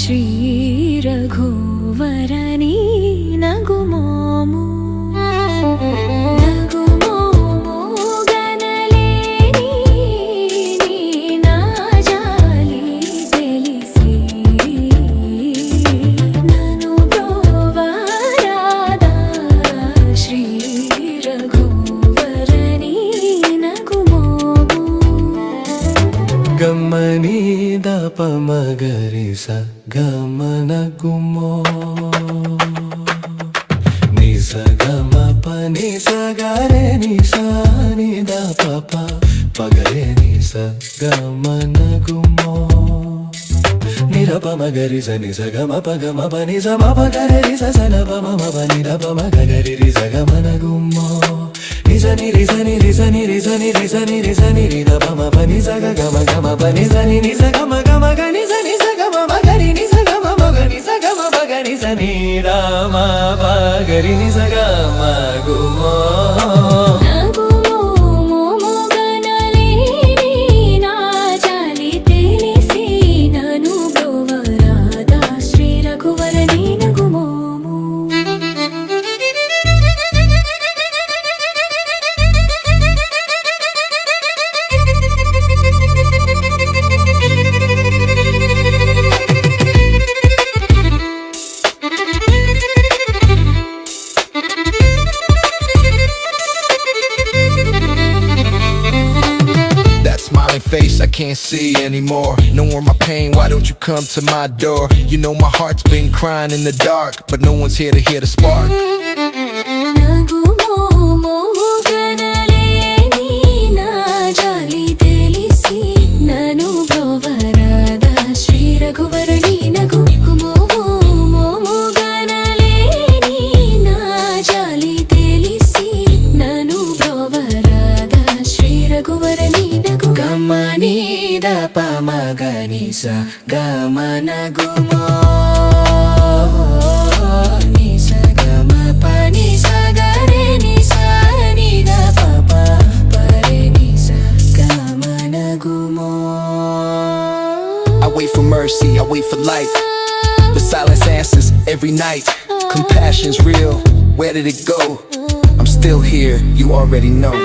ಶ್ರೀ ರಘುವರನಿ ನಗುಮೋಮು ನಗುಮೋಮು ಗನಲೇನಿ ನೀನಾ ಜಾಲಿ ತಿಳಿಸಿ ನನು ಬ್ರೋವರಾದ ಶ್ರೀ ರಘುವರನಿ ನಗುಮೋಮು ಗಮನಿ ದಪ ಮಗರಿ ಸ ಗಮನ ಗುಮೋ ನಿ ಸ ಗಮ ಪ ನಿ ಸ ಗರೆ ನಿ ಸ ನಿ ದ ಪ ಪ ಪಗರೆ ನಿ ಸ ಗಮನ ಗುಮೋ ನಿ ರ ಪ ಮಗರಿ ಸ ನಿ ಸ ಗಮ ಪ ನಿ ಸ ಮ ಪ ಗರೆ ರಿ ಸ ಸ ನ ಪ ಮ ಮ ಪ ನಿ ರ ಪ ಮ ಗರಿ ರಿ ಸ ಗಮನ ಗುಮೋ ನಿ ಸ ನಿ ರಿ ಸ ನಿ ರಿ ಸ ನಿ ರಿ ಸ ನಿ ರಿ ಸ ನಿ ರಿ ಸ ನಿ ರಿ ದ ಪ ಮ ಪ ನಿ ಸ ಗ ಗ ಮ ಪ ನಿ ಸ ನಿ ನಿ ಸ ಗ ಮ ಗ ನಿ ಸ ನಿ ಸ ಗ ಮ ಗರಿ ನಿ ಸ ಗ ಮ ಗ ನಿ ಸ ಗ ಮ ನಿ ಸ ನಿ ರ ಮ ಪ ಗರಿ ನಿ ಸ ಗ ಮ ಗು ಮೋ ನಗುಮೋಮು ಗನಲೇನಿ ನೀನಾ ಜಾಲಿ ತಿಳಿಸಿ ನನು ಬ್ರೋವರಾದ Shri ರಘುವರನಿ ನಗುಮೋಮು Smiling face I can't see anymore. Knowing my pain, why don't you come to my door? You know my heart's been crying in the dark, but no one's here to hear the spark. ನಗುಮೋಮು ಗನಲೇನಿ ನೀನಾ ಜಾಲಿ ತಿಳಿಸಿ ನನು ಬ್ರೋವರಾದ ಶ್ರೀ ರಘುವರನಿ ನಗುಮೋಮು ಗನಲೇನಿ ನೀನಾ ಜಾಲಿ ತಿಳಿಸಿ ನನು ಬ್ರೋವರಾದ Shri ರಘುವರನಿ ಗಮನಿ the ಪ ಮ ಗ ನಿ ಸ ಗ ಮ ನ ಗು ಮೋ ನಿ ಸ ಗ ಮ ಪ ನಿ ಸ ಗ re ni sa ni da pa pa pa re ni sa ga ma na gu mo. I wait for mercy, I wait for light, but silence answers every night. Compassion's real, where did it go? I'm still here, you already know.